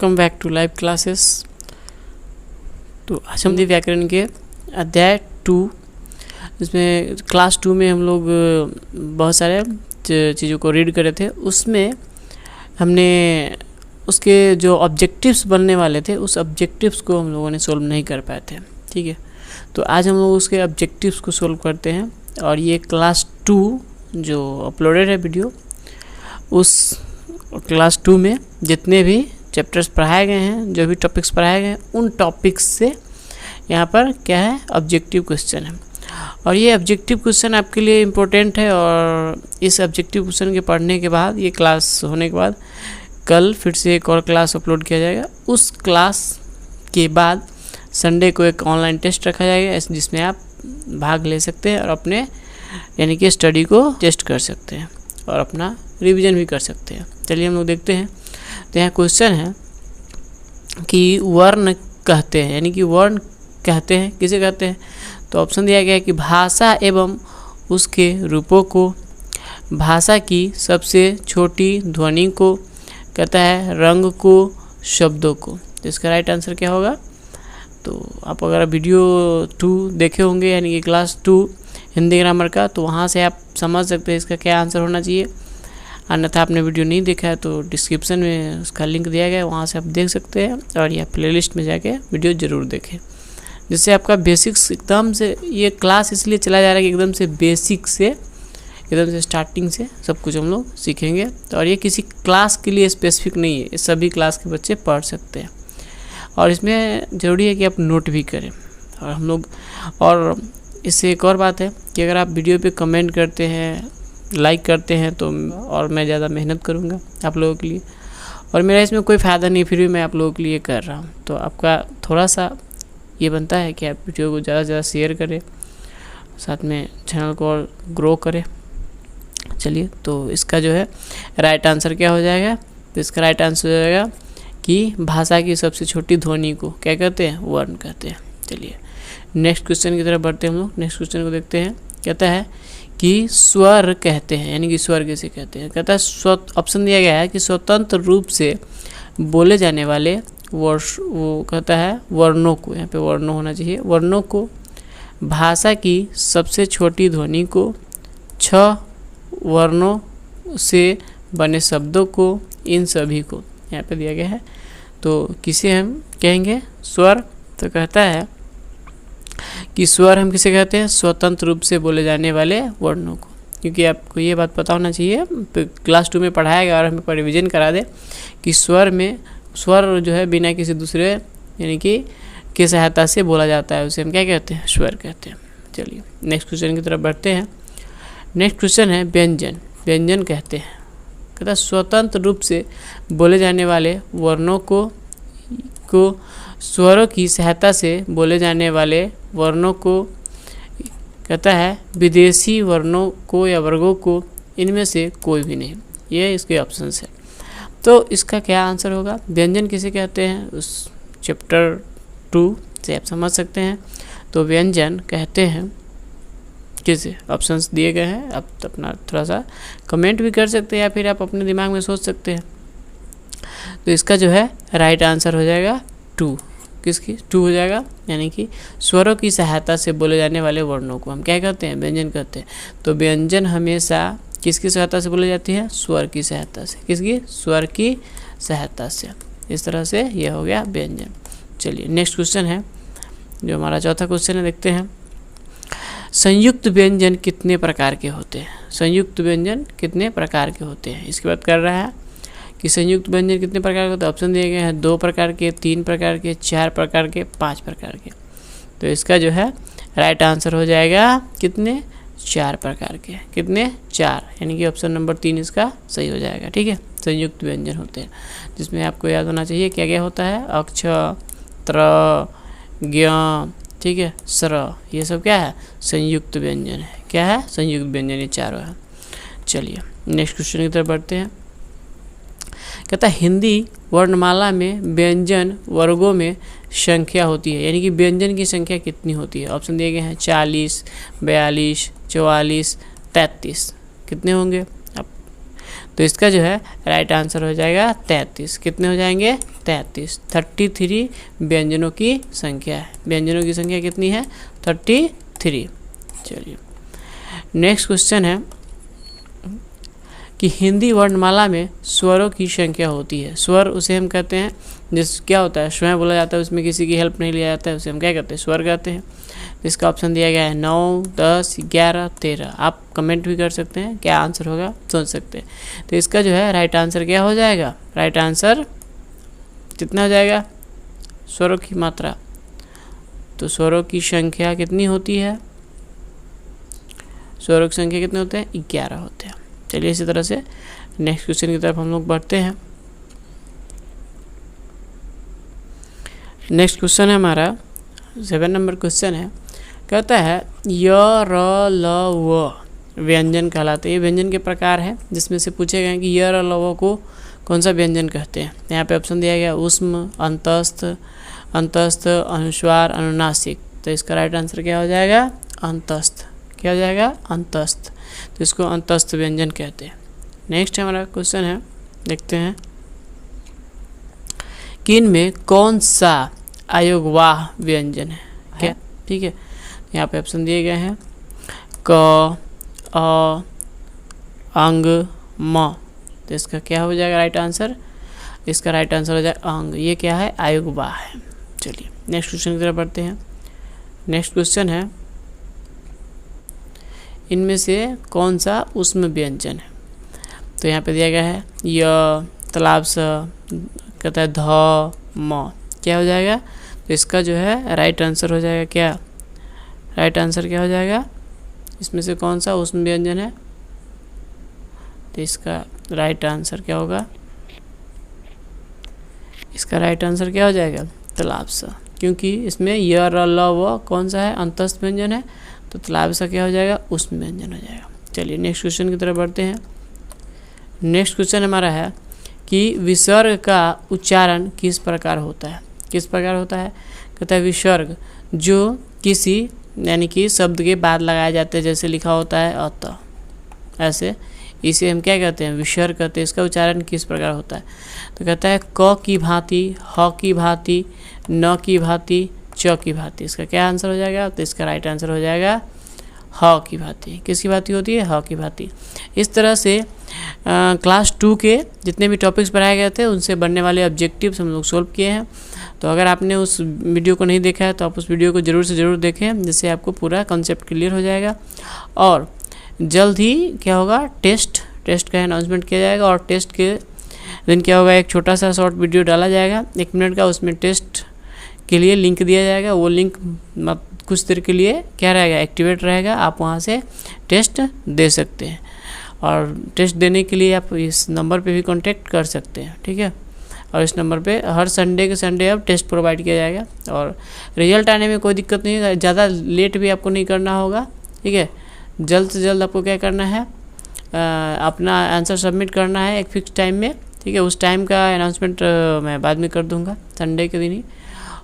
Welcome back to live classes. तो आज हम व्याकरण के अध्याय 2, इसमें क्लास 2 में हम लोग बहुत सारे चीज़ों को रीड कर रहे थे। उसमें हमने उसके जो ऑब्जेक्टिव्स बनने वाले थे उस ऑब्जेक्टिव्स को हम लोगों ने सोल्व नहीं कर पाए थे। ठीक है, तो आज हम लोग उसके ऑब्जेक्टिव्स को सोल्व करते हैं। और ये क्लास 2 जो अपलोडेड है वीडियो, उस क्लास 2 में जितने भी चैप्टर्स पढ़ाए गए हैं, जो भी टॉपिक्स पढ़ाए गए हैं, उन टॉपिक्स से यहाँ पर क्या है, ऑब्जेक्टिव क्वेश्चन है। और ये ऑब्जेक्टिव क्वेश्चन आपके लिए इम्पोर्टेंट है। और इस ऑब्जेक्टिव क्वेश्चन के पढ़ने के बाद, ये क्लास होने के बाद, कल फिर से एक और क्लास अपलोड किया जाएगा। उस क्लास के बाद संडे को एक ऑनलाइन टेस्ट रखा जाएगा, जिसमें आप भाग ले सकते हैं और अपने यानी कि स्टडी को टेस्ट कर सकते हैं और अपना रिवीजन भी कर सकते हैं। चलिए हम लोग देखते हैं। तो यहाँ क्वेश्चन है कि वर्ण कहते हैं, यानी कि वर्ण कहते हैं किसे कहते हैं। तो ऑप्शन दिया गया है कि भाषा एवं उसके रूपों को, भाषा की सबसे छोटी ध्वनि को, कहता है रंग को, शब्दों को। तो इसका राइट आंसर क्या होगा। तो आप अगर वीडियो 2 देखे होंगे, यानी कि क्लास 2 हिंदी ग्रामर का, तो वहाँ से आप समझ सकते हैं इसका क्या आंसर होना चाहिए। अन्यथा आपने वीडियो नहीं देखा है तो डिस्क्रिप्शन में उसका लिंक दिया गया है, वहाँ से आप देख सकते हैं। और यह प्लेलिस्ट में जाके वीडियो ज़रूर देखें, जिससे आपका बेसिक्स एकदम से, ये क्लास इसलिए चला जा रहा है कि एकदम से बेसिक से, एकदम से स्टार्टिंग से सब कुछ हम लोग सीखेंगे। और ये किसी क्लास के लिए स्पेसिफिक नहीं है, ये सभी क्लास के बच्चे पढ़ सकते हैं। और इसमें ज़रूरी है कि आप नोट भी करें। और हम लोग, और इससे एक और बात है कि अगर आप वीडियो पे कमेंट करते हैं, लाइक करते हैं, तो और मैं ज़्यादा मेहनत करूँगा आप लोगों के लिए। और मेरा इसमें कोई फ़ायदा नहीं, फिर भी मैं आप लोगों के लिए कर रहा हूँ। तो आपका थोड़ा सा ये बनता है कि आप वीडियो को ज़्यादा से ज़्यादा शेयर करें, साथ में चैनल को और ग्रो करें। चलिए, तो इसका जो है राइट आंसर क्या हो जाएगा। तो इसका राइट आंसर हो जाएगा कि भाषा की सबसे छोटी ध्वनि को क्या कहते हैं, वर्ण कहते हैं। चलिए नेक्स्ट क्वेश्चन की तरफ बढ़ते हैं हम लोग। नेक्स्ट क्वेश्चन को देखते हैं। कहता है कि स्वर कहते हैं, यानी कि स्वर किसे कहते हैं। कहता है ऑप्शन दिया गया है कि स्वतंत्र रूप से बोले जाने वाले वो कहता है वर्णों को, यहाँ पे वर्णों होना चाहिए, वर्णों को, भाषा की सबसे छोटी ध्वनि को, 6 वर्णों से बने शब्दों को, इन सभी को यहाँ पे दिया गया है। तो किसे हम कहेंगे, स्वर। तो कहता है कि स्वर हम किसे कहते हैं, स्वतंत्र रूप से बोले जाने वाले वर्णों को। क्योंकि आपको ये बात पता होना चाहिए, क्लास 2 में पढ़ाया गया और हमें रिवीजन करा दे कि स्वर में, स्वर जो है बिना किसी दूसरे यानी कि की सहायता से बोला जाता है, उसे हम क्या कहते हैं, स्वर कहते हैं। चलिए नेक्स्ट क्वेश्चन की तरफ बढ़ते हैं। नेक्स्ट क्वेश्चन है व्यंजन। व्यंजन कहते हैं, कहता है स्वतंत्र रूप से बोले जाने वाले वर्णों को स्वरों की सहायता से बोले जाने वाले वर्णों को, कहता है विदेशी वर्णों को या वर्गों को, इनमें से कोई भी नहीं। ये इसके ऑप्शंस है। तो इसका क्या आंसर होगा। व्यंजन किसे कहते हैं, उस चैप्टर 2 से आप समझ सकते हैं। तो व्यंजन कहते हैं किसे, ऑप्शंस दिए गए हैं, आप अपना थोड़ा सा कमेंट भी कर सकते हैं या फिर आप अपने दिमाग में सोच सकते हैं। तो इसका जो है राइट आंसर हो जाएगा 2। किसकी 2 हो जाएगा, यानी कि स्वरों की सहायता से बोले जाने वाले वर्णों को हम क्या कहते हैं, व्यंजन कहते हैं। तो व्यंजन हमेशा किसकी सहायता से बोली जाती है, स्वर की सहायता से। किसकी, स्वर की सहायता से। इस तरह से ये हो गया व्यंजन। चलिए नेक्स्ट क्वेश्चन है, जो हमारा चौथा क्वेश्चन है, देखते हैं। संयुक्त व्यंजन कितने प्रकार के होते हैं। संयुक्त व्यंजन कितने प्रकार के होते हैं, इसकी बात कर रहा है कि संयुक्त व्यंजन कितने प्रकार के होते हैं। ऑप्शन दिए गए हैं 2 प्रकार के, 3 प्रकार के, 4 प्रकार के, 5 प्रकार के। तो इसका जो है राइट आंसर हो जाएगा कितने, 4 प्रकार के। कितने, 4, यानी कि ऑप्शन नंबर 3 इसका सही हो जाएगा। ठीक है, संयुक्त व्यंजन होते हैं, जिसमें आपको याद होना चाहिए क्या क्या होता है, अक्ष, त्र, ज्ञ, ठीक है, स्र, ये सब क्या है, संयुक्त व्यंजन है। क्या है, संयुक्त व्यंजन, ये चारों है। चलिए नेक्स्ट क्वेश्चन की तरफ बढ़ते हैं। कहता है हिंदी वर्णमाला में व्यंजन वर्गों में संख्या होती है, यानी कि व्यंजन की संख्या कितनी होती है। ऑप्शन दिए गए हैं 40, 42, 44, 33। कितने होंगे अब। तो इसका जो है राइट आंसर हो जाएगा 33। कितने हो जाएंगे, 33। 33 व्यंजनों की संख्या है। व्यंजनों की संख्या कितनी है? 33। चलिए नेक्स्ट क्वेश्चन है कि हिंदी वर्णमाला में स्वरों की संख्या होती है। स्वर उसे हम कहते हैं जिस क्या होता है, स्वयं बोला जाता है, उसमें किसी की हेल्प नहीं लिया जाता है, उसे हम क्या कहते हैं? स्वर कहते हैं। इसका ऑप्शन दिया गया है 9, 10, 11, 13। आप कमेंट भी कर सकते हैं, क्या आंसर होगा सोच सकते हैं। तो इसका जो है राइट आंसर क्या हो जाएगा? राइट आंसर कितना हो जाएगा? स्वरों की मात्रा। तो स्वरों की संख्या कितनी होती है? स्वरों की संख्या कितने होते हैं? 11 होते हैं। चलिए इसी तरह से नेक्स्ट क्वेश्चन की तरफ हम लोग बढ़ते हैं। नेक्स्ट क्वेश्चन है हमारा 7 नंबर क्वेश्चन है। कहता है य, र, ल, व व्यंजन कहलाते हैं। ये व्यंजन के प्रकार हैं जिसमें से पूछे गए कि य, र, ल, व को कौन सा व्यंजन कहते हैं। यहाँ पे ऑप्शन दिया गया ऊष्म, अंतस्थ, अंतस्थ, अनुस्वार, अनुनासिक। तो इसका राइट आंसर क्या हो जाएगा? अंतस्थ। क्या हो जाएगा? अंतस्थ। तो इसको अंतस्थ व्यंजन कहते हैं। नेक्स्ट हमारा क्वेश्चन है, देखते हैं कि इनमें कौन सा अयोगवाह व्यंजन है। क्या? ठीक है, यहाँ पे ऑप्शन दिए गए हैं क, अ, अंग, म। तो इसका क्या हो जाएगा राइट आंसर? इसका राइट आंसर हो जाएगा अंग। ये क्या है? अयोगवाह है। चलिए नेक्स्ट क्वेश्चन की तरफ बढ़ते हैं। नेक्स्ट क्वेश्चन है इनमें से कौन सा ऊष्म व्यंजन है। तो यहाँ पे दिया गया है य, तालाब स, कहता है ध, म। क्या हो जाएगा? तो इसका जो है राइट आंसर हो जाएगा क्या? राइट आंसर क्या हो जाएगा? इसमें से कौन सा ऊष्म व्यंजन है? तो इसका राइट आंसर क्या होगा? इसका राइट आंसर क्या हो जाएगा? तालाब स। क्योंकि इसमें य, र, ल, व कौन सा है? अंतस्थ व्यंजन है। तो तालाब सा क्या हो जाएगा? ऊष्म व्यंजन हो जाएगा। चलिए नेक्स्ट क्वेश्चन की तरफ बढ़ते हैं। नेक्स्ट क्वेश्चन हमारा है कि विसर्ग का उच्चारण किस प्रकार होता है। किस प्रकार होता है? कहता है विसर्ग जो किसी यानी कि शब्द के बाद लगाया जाता है, जैसे लिखा होता है अतः, ऐसे इसे हम क्या कहते हैं? विसर्ग कहते हैं। इसका उच्चारण किस प्रकार होता है? तो कहता है क की भांति, ह की भांति, न की भांति, च की भांति। इसका क्या आंसर हो जाएगा? तो इसका राइट आंसर हो जाएगा ह की भांति। किसकी भांति होती है? ह की भांति। इस तरह से क्लास 2 के जितने भी टॉपिक्स पढ़ाए गए थे उनसे बनने वाले ऑब्जेक्टिव्स हम लोग सोल्व किए हैं। तो अगर आपने उस वीडियो को नहीं देखा है तो आप उस वीडियो को ज़रूर से ज़रूर देखें, जिससे आपको पूरा कॉन्सेप्ट क्लियर हो जाएगा। और जल्द ही क्या होगा? टेस्ट का अनाउंसमेंट किया जाएगा। और टेस्ट के दिन क्या होगा? एक छोटा सा शॉर्ट वीडियो डाला जाएगा 1 मिनट का, उसमें टेस्ट के लिए लिंक दिया जाएगा। वो लिंक कुछ देर के लिए क्या रहेगा? एक्टिवेट रहेगा। आप वहाँ से टेस्ट दे सकते हैं। और टेस्ट देने के लिए आप इस नंबर पे भी कांटेक्ट कर सकते हैं, ठीक है। और इस नंबर पे हर संडे के संडे अब टेस्ट प्रोवाइड किया जाएगा। और रिजल्ट आने में कोई दिक्कत नहीं है, ज़्यादा लेट भी आपको नहीं करना होगा, ठीक है। जल्द से जल्द आपको क्या करना है? अपना आंसर सबमिट करना है एक फिक्स टाइम में, ठीक है। उस टाइम का अनाउंसमेंट मैं बाद में कर दूँगा, संडे के दिन ही।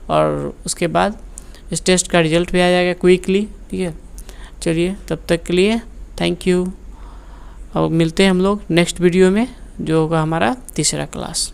और उसके बाद इस टेस्ट का रिजल्ट भी आ जाएगा क्विकली, ठीक है। चलिए तब तक के लिए थैंक यू। और मिलते हैं हम लोग नेक्स्ट वीडियो में, जो होगा हमारा तीसरा क्लास।